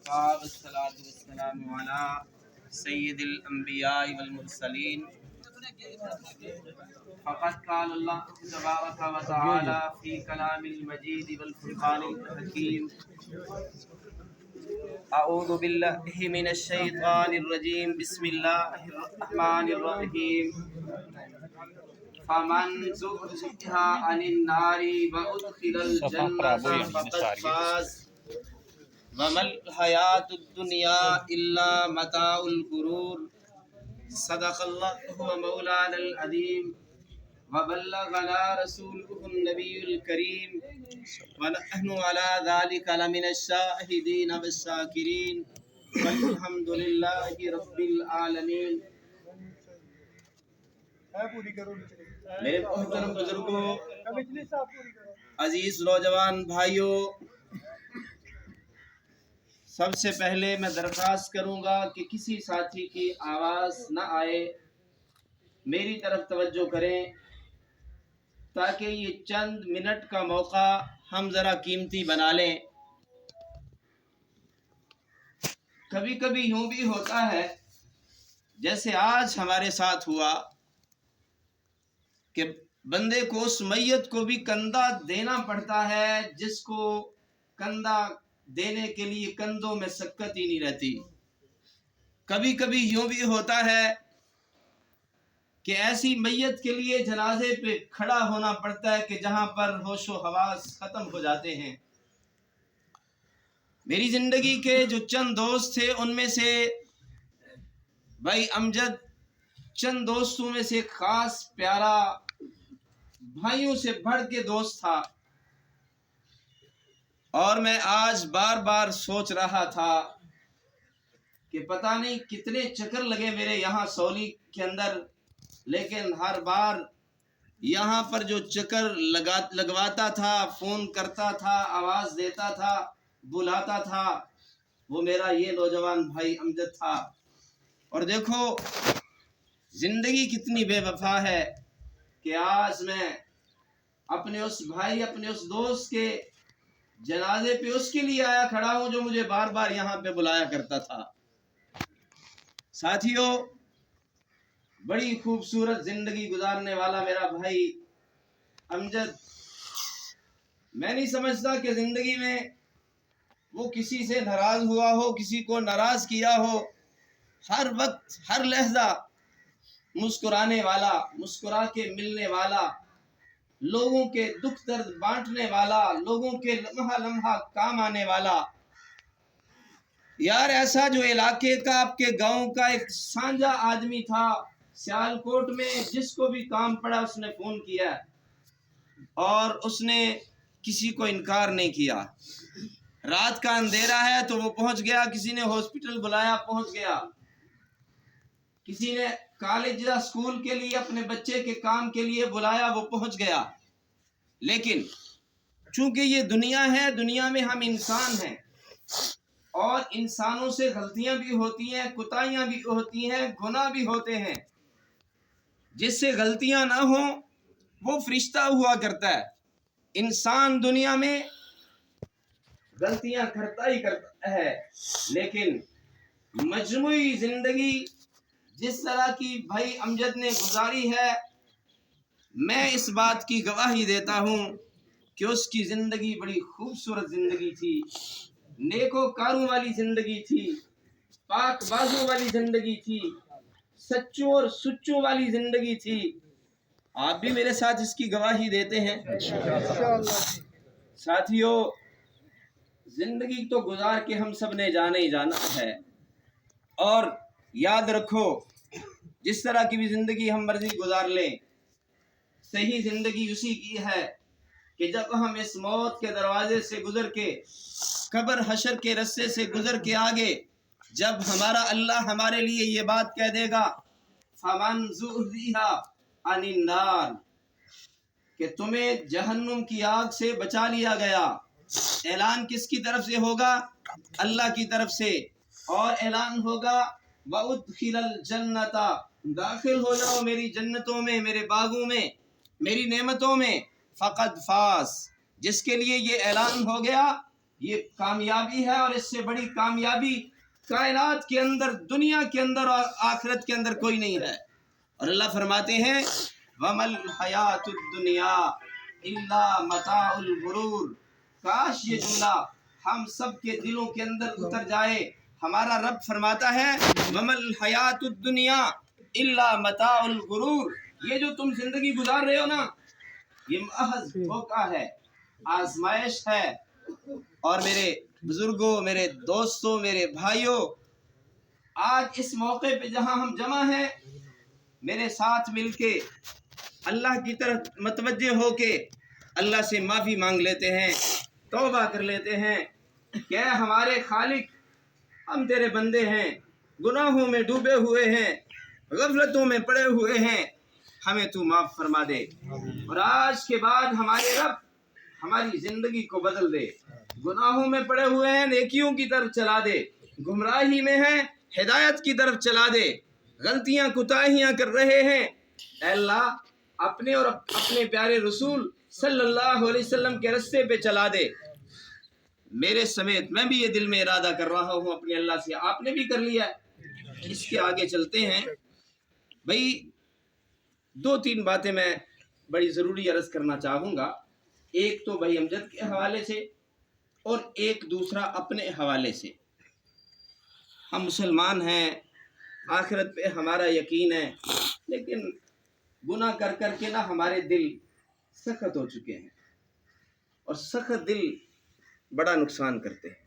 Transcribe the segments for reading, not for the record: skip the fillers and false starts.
وكفى والصلاة والسلام على سيد الأنبياء والمرسلين فقد قال الله تبارك وتعالى في كلام المجيد والفرقان الحكيم أعوذ بالله من الشيطان الرجيم بسم الله الرحمن الرحيم فمن زحزح عن النار وأدخل الجنة فقد فاز وما الحياة الدنيا إلا متاع الغرور صدق الله مولانا العظيم وبلغنا رسوله النبي الكريم ونحن على ذلك لمن الشاهدين والشاكرين والحمد لله رب العالمين۔ میرے محترم بزرگوں، عزیز نوجوان بھائیوں، سب سے پہلے میں درخواست کروں گا کہ کسی ساتھی کی آواز نہ آئے، میری طرف توجہ کریں تاکہ یہ چند منٹ کا موقع ہم ذرا قیمتی بنا لیں۔ کبھی کبھی یوں بھی ہوتا ہے جیسے آج ہمارے ساتھ ہوا کہ بندے کو اس میت کو بھی کندھا دینا پڑتا ہے جس کو کندھا دینے کے لیے کندھوں میں سکت ہی نہیں رہتی۔ کبھی کبھی یوں بھی ہوتا ہے کہ ایسی میت کے لیے جنازے پہ کھڑا ہونا پڑتا ہے کہ جہاں پر ہوش و حواس ختم ہو جاتے ہیں۔ میری زندگی کے جو چند دوست تھے ان میں سے بھائی امجد چند دوستوں میں سے خاص پیارا، بھائیوں سے بڑھ کے دوست تھا، اور میں آج بار بار سوچ رہا تھا کہ پتہ نہیں کتنے چکر لگے میرے یہاں سولی کے اندر، لیکن ہر بار یہاں پر جو چکر لگواتا تھا، فون کرتا تھا، آواز دیتا تھا، بلاتا تھا، وہ میرا یہ نوجوان بھائی امجد تھا۔ اور دیکھو زندگی کتنی بے وفا ہے کہ آج میں اپنے اس بھائی، اپنے اس دوست کے جنازے پہ اس کے لیے آیا کھڑا ہوں جو مجھے بار بار یہاں پہ بلایا کرتا تھا۔ ساتھیوں، بڑی خوبصورت زندگی گزارنے والا میرا بھائی امجد، میں نہیں سمجھتا کہ زندگی میں وہ کسی سے ناراض ہوا ہو، کسی کو ناراض کیا ہو۔ ہر وقت، ہر لحظہ مسکرانے والا، مسکرا کے ملنے والا، لوگوں کے دکھ درد بانٹنے والا، لوگوں کے لمحہ لمحہ کام آنے والا۔ یار ایسا جو علاقے کا، آپ کے گاؤں کا ایک سانجا آدمی تھا سیالکوٹ میں، جس کو بھی کام پڑا اس نے فون کیا اور اس نے کسی کو انکار نہیں کیا۔ رات کا اندھیرا ہے تو وہ پہنچ گیا، کسی نے ہاسپٹل بلایا پہنچ گیا، کسی نے کالج یا اسکول کے لیے اپنے بچے کے کام کے لیے بلایا، وہ پہنچ گیا۔ لیکن چونکہ یہ دنیا ہے، دنیا میں ہم انسان ہیں اور انسانوں سے غلطیاں بھی ہوتی ہیں، کوتاہیاں بھی ہوتی ہیں، گناہ بھی ہوتے ہیں۔ جس سے غلطیاں نہ ہوں وہ فرشتہ ہوا کرتا ہے۔ انسان دنیا میں غلطیاں کرتا ہی کرتا ہے، لیکن مجموعی زندگی جس طرح کی بھائی امجد نے گزاری ہے، میں اس بات کی گواہی دیتا ہوں کہ اس کی زندگی بڑی خوبصورت زندگی تھی، نیکوکاروں والی زندگی تھی، پاک بازوں والی زندگی تھی، سچوں اور سچوں والی زندگی تھی۔ آپ بھی میرے ساتھ اس کی گواہی دیتے ہیں؟ ساتھیوں، زندگی تو گزار کے ہم سب نے جانا ہی جانا ہے، اور یاد رکھو جس طرح کی بھی زندگی ہم مرضی گزار لیں، صحیح زندگی اسی کی ہے کہ جب ہم اس موت کے دروازے سے گزر کے، قبر حشر کے رستے سے گزر کے آگے، جب ہمارا اللہ ہمارے لیے یہ بات کہہ دے گا فَمَنْ زُحْزِحَ عَنِ النَّارِ، کہ تمہیں جہنم کی آگ سے بچا لیا گیا، اعلان کس کی طرف سے ہوگا؟ اللہ کی طرف سے، اور اعلان ہوگا وَأُدْخِلَ الْجَنَّةَ، داخل ہو جاؤ میری جنتوں میں، میرے باغوں میں، میری نعمتوں میں، فقد فاز، جس کے لیے یہ اعلان ہو گیا یہ کامیابی ہے، اور اس سے بڑی کامیابی کائنات کے اندر، دنیا کے اندر اور آخرت کے اندر کوئی نہیں ہے۔ اور اللہ فرماتے ہیں وَمَا الْحَيَاةُ الدُّنْيَا إِلَّا مَتَاعُ الْغُرُورِ۔ کاش یہ جملہ ہم سب کے دلوں کے اندر اتر جائے۔ ہمارا رب فرماتا ہے وَمَا الْحَيَاةُ الدُّنْيَا إِلَّا مَتَاعُ الْغُرُورِ، یہ جو تم زندگی گزار رہے ہو نا، یہ محض دھوکہ ہے، آزمائش ہے۔ اور میرے بزرگوں، میرے دوستوں، میرے بھائیوں، آج اس موقع پہ جہاں ہم جمع ہیں، میرے ساتھ مل کے اللہ کی طرف متوجہ ہو کے اللہ سے معافی مانگ لیتے ہیں، توبہ کر لیتے ہیں کہ اے ہمارے خالق، ہم تیرے بندے ہیں، گناہوں میں ڈوبے ہوئے ہیں، غفلتوں میں پڑے ہوئے ہیں، ہمیں تو معاف فرما دے۔ اور آج کے بعد ہمارے رب ہماری زندگی کو بدل دے، گناہوں میں پڑے ہوئے ہیں نیکیوں کی طرف چلا دے، گمراہی میں ہیں ہدایت کی طرف چلا دے، غلطیاں کوتاہیاں کر رہے ہیں، اے اللہ اپنے اور اپنے پیارے رسول صلی اللہ علیہ وسلم کے رستے پہ چلا دے۔ میرے سمیت میں بھی یہ دل میں ارادہ کر رہا ہوں اپنے اللہ سے، آپ نے بھی کر لیا ہے۔ اس کے آگے چلتے ہیں۔ بھائی دو تین باتیں میں بڑی ضروری عرض کرنا چاہوں گا، ایک تو بھائی امجد کے حوالے سے اور ایک دوسرا اپنے حوالے سے۔ ہم مسلمان ہیں، آخرت پہ ہمارا یقین ہے، لیکن گناہ کر کر کے نا ہمارے دل سخت ہو چکے ہیں، اور سخت دل بڑا نقصان کرتے ہیں۔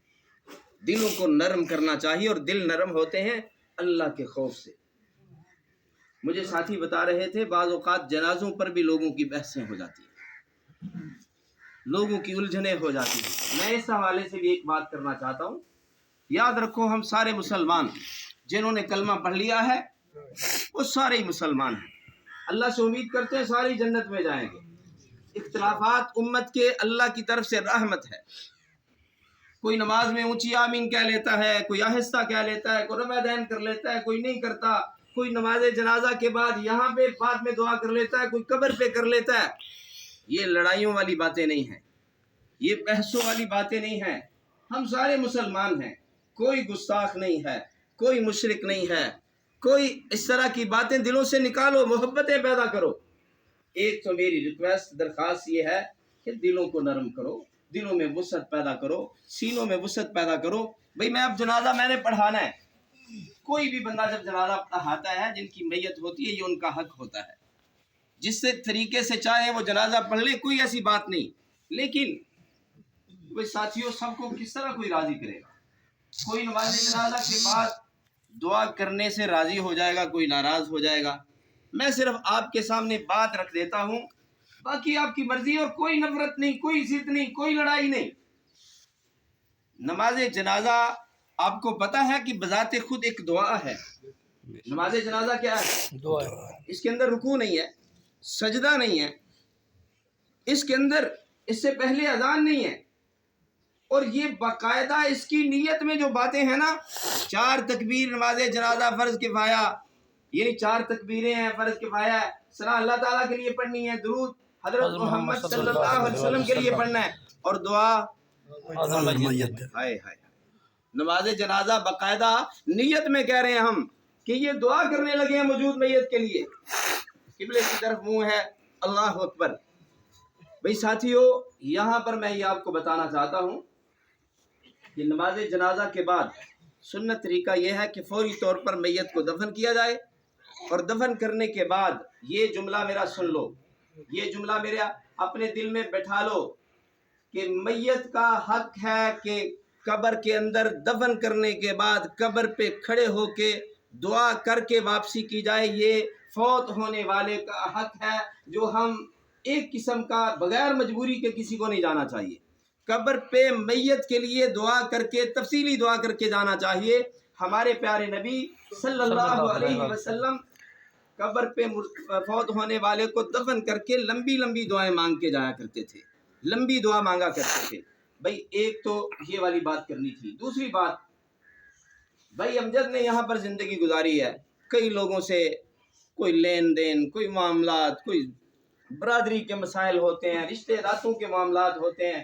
دلوں کو نرم کرنا چاہیے، اور دل نرم ہوتے ہیں اللہ کے خوف سے۔ مجھے ساتھی بتا رہے تھے بعض اوقات جنازوں پر بھی لوگوں کی بحثیں ہو جاتی ہیں، لوگوں کی الجھنیں ہو جاتی ہیں۔ میں اس حوالے سے بھی ایک بات کرنا چاہتا ہوں۔ یاد رکھو ہم سارے مسلمان جنہوں نے کلمہ پڑھ لیا ہے وہ سارے ہی مسلمان ہیں، اللہ سے امید کرتے ہیں ساری جنت میں جائیں گے۔ اختلافات امت کے اللہ کی طرف سے رحمت ہے۔ کوئی نماز میں اونچی آمین کہہ لیتا ہے، کوئی آہستہ کہہ لیتا ہے، کوئی رفع دین کر لیتا ہے، کوئی نہیں کرتا، کوئی نماز جنازہ کے بعد یہاں پہ بعد میں دعا کر لیتا ہے، کوئی قبر پہ کر لیتا ہے۔ یہ لڑائیوں والی باتیں نہیں ہیں، یہ بحثوں والی باتیں نہیں ہیں۔ ہم سارے مسلمان ہیں، کوئی گستاخ نہیں ہے، کوئی مشرک نہیں ہے، کوئی اس طرح کی باتیں دلوں سے نکالو، محبتیں پیدا کرو۔ ایک تو میری ریکویسٹ درخواست یہ ہے کہ دلوں کو نرم کرو، دلوں میں وسعت پیدا کرو، سینوں میں وسعت پیدا کرو۔ بھئی میں اب جنازہ میں نے پڑھانا ہے، کوئی بھی بندہ جب جنازہ پڑھاتا ہے، جن کی میت ہوتی ہے یہ ان کا حق ہوتا ہے، جس سے طریقے سے چاہے وہ جنازہ پڑھ لے، کوئی ایسی بات نہیں۔ لیکن کوئی ساتھیوں سب کو کس طرح کوئی راضی کرے گا؟ کوئی نماز جنازہ کے بعد دعا کرنے سے راضی ہو جائے گا، کوئی ناراض ہو جائے گا۔ میں صرف آپ کے سامنے بات رکھ دیتا ہوں، باقی آپ کی مرضی، اور کوئی نفرت نہیں، کوئی ضد نہیں، کوئی لڑائی نہیں۔ نماز جنازہ آپ کو پتہ ہے کہ بذات خود ایک دعا ہے۔ نماز جنازہ کیا ہے؟ دعا ہے۔ اس کے اندر رکوع نہیں ہے، سجدہ نہیں ہے، اس کے اندر اس سے پہلے اذان نہیں ہے، اور یہ باقاعدہ اس کی نیت میں جو باتیں ہیں نا، 4 تکبیر نماز جنازہ فرض کفایہ، یعنی 4 تکبیریں ہیں فرض کفایہ ہے، ثنا اللہ تعالیٰ کے لیے پڑھنی ہے، درود حضرت محمد صلی اللہ علیہ وسلم کے لیے پڑھنا ہے، اور دعا ہائے ہائے۔ نماز جنازہ باقاعدہ نیت میں کہہ رہے ہیں ہم کہ یہ دعا کرنے لگے ہیں موجود میت کے لیے، قبلے کی طرف منہ ہے، اللہ اکبر۔ بھئی ساتھیو، یہاں پر میں یہ آپ کو بتانا چاہتا ہوں کہ نماز جنازہ کے بعد سنت طریقہ یہ ہے کہ فوری طور پر میت کو دفن کیا جائے، اور دفن کرنے کے بعد یہ جملہ میرا سن لو، یہ جملہ میرے اپنے دل میں بٹھا لو کہ میت کا حق ہے کہ قبر کے اندر دفن کرنے کے بعد قبر پہ کھڑے ہو کے دعا کر کے واپسی کی جائے۔ یہ فوت ہونے والے کا حق ہے، جو ہم ایک قسم کا بغیر مجبوری کے کسی کو نہیں جانا چاہیے۔ قبر پہ میت کے لیے دعا کر کے، تفصیلی دعا کر کے جانا چاہیے۔ ہمارے پیارے نبی صلی اللہ علیہ وسلم قبر پہ فوت ہونے والے کو دفن کر کے لمبی لمبی دعائیں مانگ کے جایا کرتے تھے، لمبی دعا مانگا کرتے تھے۔ بھائی ایک تو یہ والی بات کرنی تھی۔ دوسری بات، بھائی امجد نے یہاں پر زندگی گزاری ہے، کئی لوگوں سے کوئی لین دین، کوئی معاملات، کوئی برادری کے مسائل ہوتے ہیں، رشتے ناتوں کے معاملات ہوتے ہیں،